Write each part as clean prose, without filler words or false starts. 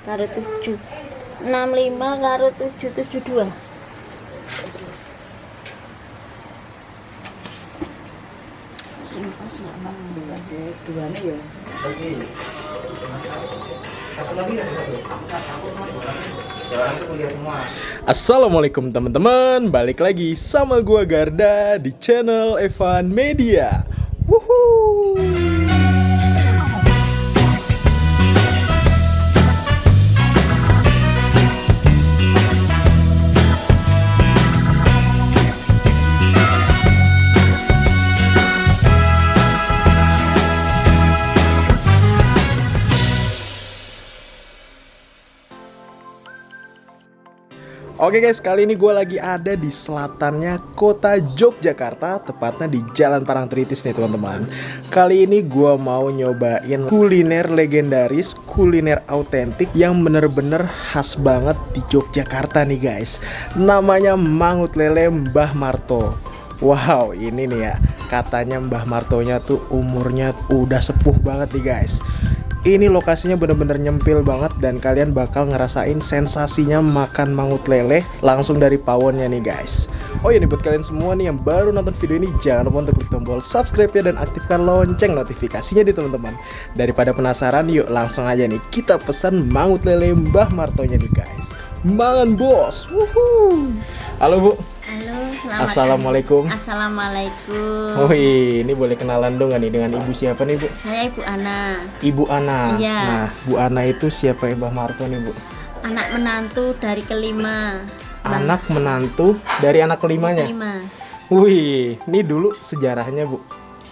karo 7. 65 karo 772. Assalamualaikum teman-teman, balik lagi sama gua Garda di channel Evan Media. Wuhuu. Oke guys, kali ini gue lagi ada di selatannya kota Yogyakarta, tepatnya di Jalan Parangtritis nih teman-teman. Kali ini gue mau nyobain kuliner legendaris, kuliner autentik yang bener-bener khas banget di Yogyakarta nih guys. Namanya Mangut Lele Mbah Marto. Wow, ini nih ya, katanya Mbah Martonya tuh umurnya udah sepuh banget nih guys. Ini lokasinya bener-bener nyempil banget dan kalian bakal ngerasain sensasinya makan mangut lele langsung dari pawonnya nih guys. Oh iya nih, buat kalian semua nih yang baru nonton video ini, jangan lupa untuk klik tombol subscribe ya dan aktifkan lonceng notifikasinya nih teman-teman. Daripada penasaran, yuk langsung aja nih kita pesan mangut lele Mbah Martonya nih guys. Mangan bos. Wuhuu. Halo Bu. Halo, selamat Assalamualaikum. Assalamualaikum. Wih, ini boleh kenalan dong gak nih dengan ibu siapa nih Bu? Saya Ibu Ana. Ibu Ana. Iya. Nah, Bu Ana itu siapa ya Mbah Marto nih Bu? Anak menantu dari kelima. Anak menantu dari anak kelimanya. Kelima. Wih, ini dulu sejarahnya Bu.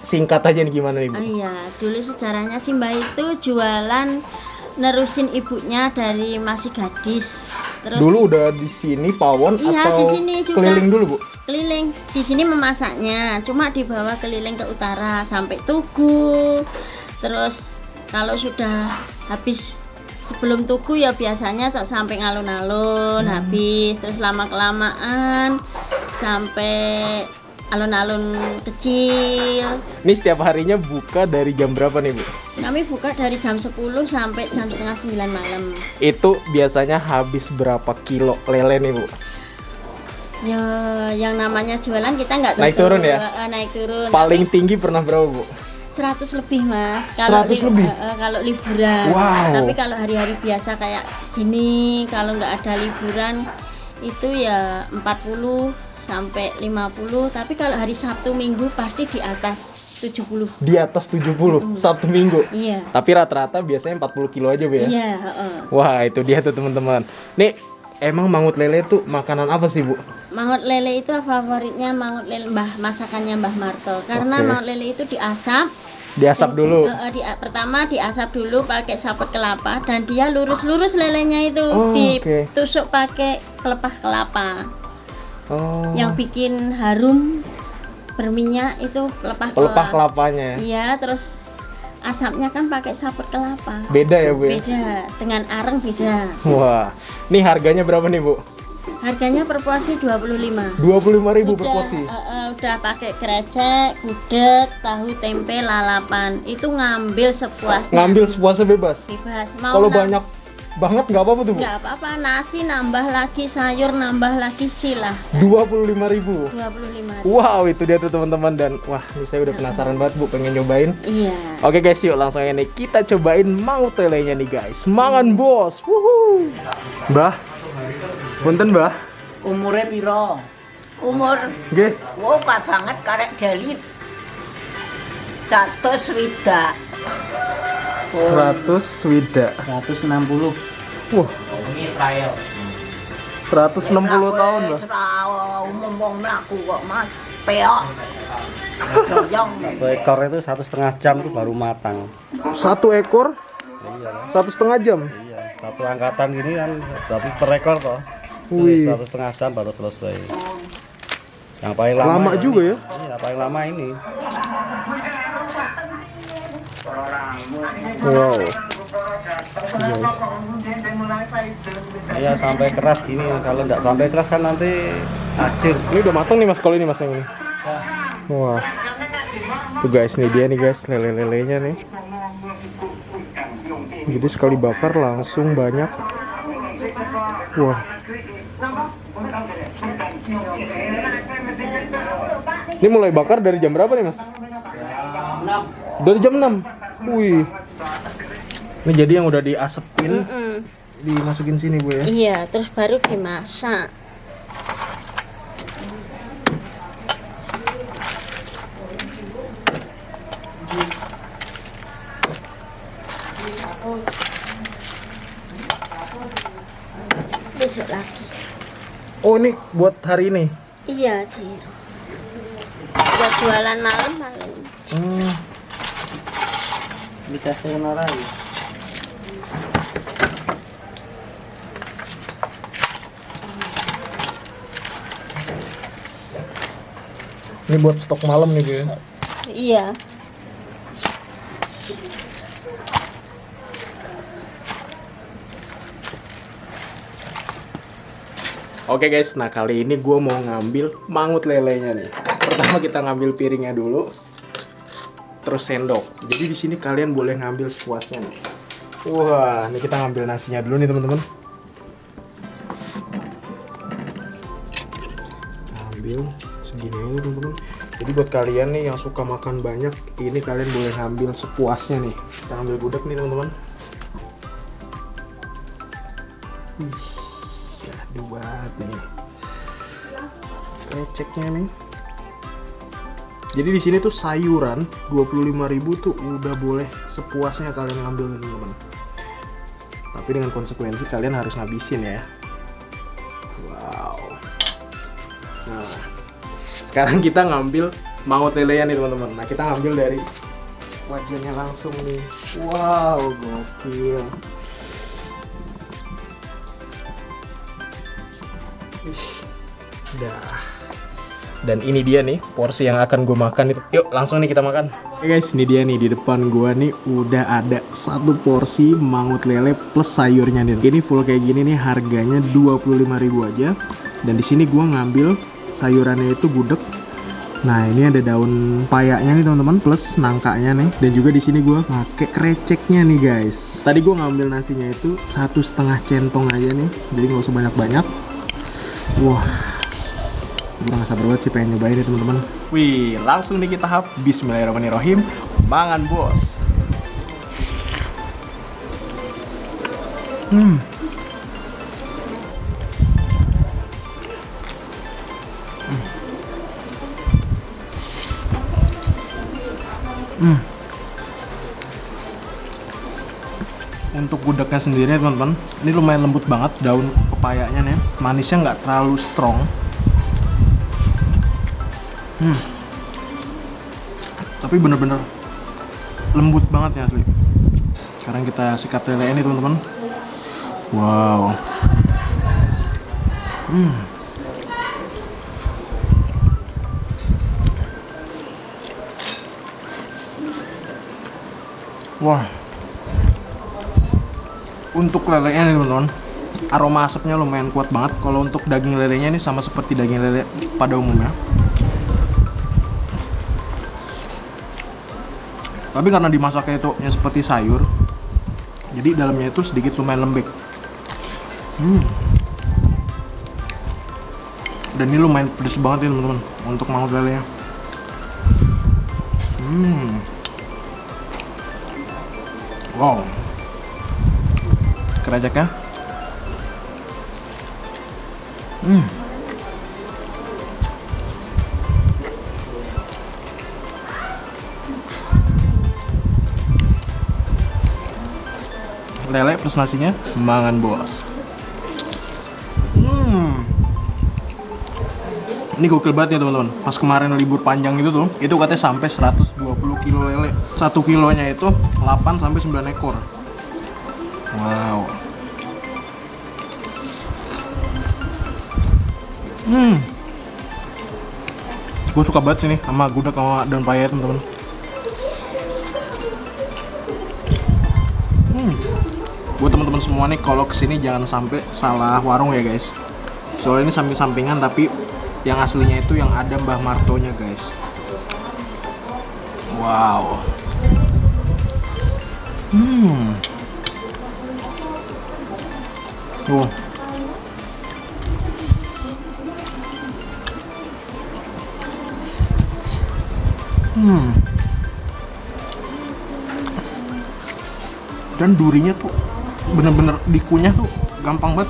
Singkat aja nih gimana nih Bu? Oh iya, dulu sejarahnya si Mbak itu jualan nerusin ibunya dari masih gadis. Terus Dulu udah di sini pawon iya, atau di sini juga. keliling dulu Bu? Keliling. Di sini memasaknya, cuma dibawa keliling ke utara sampai Tugu. Terus kalau sudah habis sebelum Tugu ya biasanya sampai alun-alun habis, terus lama-kelamaan sampai alun-alun kecil. Ini setiap harinya buka dari jam berapa nih Bu? Kami buka dari jam 10 sampai jam setengah 9 malam. Itu biasanya habis berapa kilo lele nih Bu? Ya, yang namanya jualan kita nggak Naik tentu. turun ya? Naik turun. Paling tinggi pernah berapa Bu? 100 lebih Mas. 100 lebih? Kalau liburan. Wow. Tapi kalau hari-hari biasa kayak gini, kalau nggak ada liburan itu ya 40 sampai 50. Tapi kalau hari Sabtu Minggu pasti di atas 70. Di atas 70 Sabtu Minggu. Iya. Tapi rata-rata biasanya 40 kilo aja Bu ya? Iya, Wah, itu dia tuh teman-teman. Nih, emang mangut lele tuh makanan apa sih Bu? Mangut lele itu favoritnya mangut lele masakannya Mbah Marto. Karena Oke. mangut lele itu diasap. Diasap dulu. Pertama diasap dulu pakai saput kelapa dan dia lurus-lurus lelenya itu Oh, oke. ditusuk pakai kelepah kelapa. Oh. Yang bikin harum berminyak itu Pelepah kelapanya. Iya, terus asapnya kan pakai saput kelapa. Beda ya Bu ya? Beda, dengan areng beda. Wah, nih harganya berapa nih Bu? Harganya per porsi 25. 25.000 per porsi. Udah pakai krecek, gudeg, tahu, tempe, lalapan. Itu ngambil sepuasnya. Ngambil sepuasnya bebas. Bebas. Kalau banyak banget nggak apa-apa tuh Bu? Nggak apa-apa, nasi nambah lagi, sayur nambah lagi, silah. 25.000. 25. Wow, itu dia tuh teman-teman, dan wah, ini saya udah penasaran banget Bu, pengen nyobain. Iya. Oke guys, yuk langsung aja nih kita cobain mangut lelenya nih guys. Mangan bos. Wuhu. Mbah. Punten Mbah. Umure piro? Umur Nggih. woka banget karek jalit. 100 100 swida. 160. Wah, Ini trial. 160 tahun Mbah. Umum wong mlaku kok Mas. Peok. Doyong. Satu ekor itu 1,5 jam tuh baru matang. Satu ekor Iya, 1,5 jam. iya. Satu angkatan gini kan berarti per ekor toh. Wih. 1,5 jam baru selesai. Yang paling lama, Lama juga ya. Iya, paling lama ini. Wow. Iya, sampai keras gini. Kalau nggak sampai keras kan nanti acir. Ini udah matang nih Mas, kalau ini Mas yang ini. Wah. Tuh guys, nih dia nih guys, lele-lelenya nih. Jadi sekali bakar langsung banyak. Wah. Ini mulai bakar dari jam berapa nih, Mas? Dari jam 6. Wih. Ini jadi yang udah diasepin, dimasukin sini, Bu ya. Iya, terus baru dimasak. Besok lagi. Oh, ini buat hari ini. Iya, Ciro. Buat jualan malam-malam. Dikasih orang. Ini buat stok malam nih, Bu ya. Iya. Oke guys, nah kali ini gue mau ngambil mangut lelenya nih. Pertama kita ngambil piringnya dulu, terus sendok. Jadi di sini kalian boleh ngambil sepuasnya nih. Wah, ini kita ngambil nasinya dulu nih teman-teman. Ambil segini aja teman-teman. Jadi buat kalian nih yang suka makan banyak, ini kalian boleh ngambil sepuasnya nih. Kita ambil gudeg nih teman-teman. Syahdu banget nih. Kreceknya nih. Jadi di sini tuh sayuran 25.000 tuh udah boleh sepuasnya kalian ngambil teman-teman. Tapi dengan konsekuensi kalian harus ngabisin ya. Wow. Nah, sekarang kita ngambil mangut lelean nih teman-teman. Nah, kita ngambil dari wajannya langsung nih. Wow, gokil. Dah. Dan ini dia nih porsi yang akan gue makan itu. Yuk langsung nih kita makan. Oke guys, ini dia nih di depan gue nih udah ada satu porsi mangut lele plus sayurnya nih. Ini full kayak gini nih, harganya 25.000 aja. Dan di sini gue ngambil sayurannya itu gudeg. Nah ini ada daun payaknya nih teman-teman plus nangkanya nih. Dan juga di sini gue pakai kreceknya nih guys. Tadi gue ngambil nasinya itu 1,5 centong aja nih. Jadi nggak usah banyak-banyak. Wah. Gue gak sabar banget sih pengen nyobain nih teman-teman. Wih, langsung nih kita hap. Bismillahirrahmanirrahim. Mangan bos. Untuk gudegnya sendiri teman-teman, ini lumayan lembut banget daun pepayanya nih. Manisnya nggak terlalu strong. Tapi bener-bener lembut banget ya asli. Sekarang kita sikat lele ini teman-teman. Wow. Wah. Untuk lelenya nih teman-teman, aroma asapnya lumayan kuat banget. Kalau untuk daging lelenya ini sama seperti daging lele pada umumnya. Tapi karena dimasaknya itu seperti sayur, jadi dalamnya itu sedikit lumayan lembek. Dan ini lumayan pedas banget ya teman-teman untuk mangut lelenya. Wow. Kreceknya. Lele plus nasinya, mangan bos. Ini gokil banget ya teman-teman. Pas kemarin libur panjang itu tuh, itu katanya sampai 120 kilo lele. 1 kilonya itu 8 sampai 9 ekor. Wow. Gue suka banget sih nih sama gudeg sama daun payah teman-teman. Buat teman-teman semua nih, kalau kesini jangan sampai salah warung ya guys. Soalnya ini samping-sampingan tapi yang aslinya itu yang ada Mbah Martonya guys. Wow. Tuh. Dan durinya tuh bener-bener dikunyah tuh gampang banget.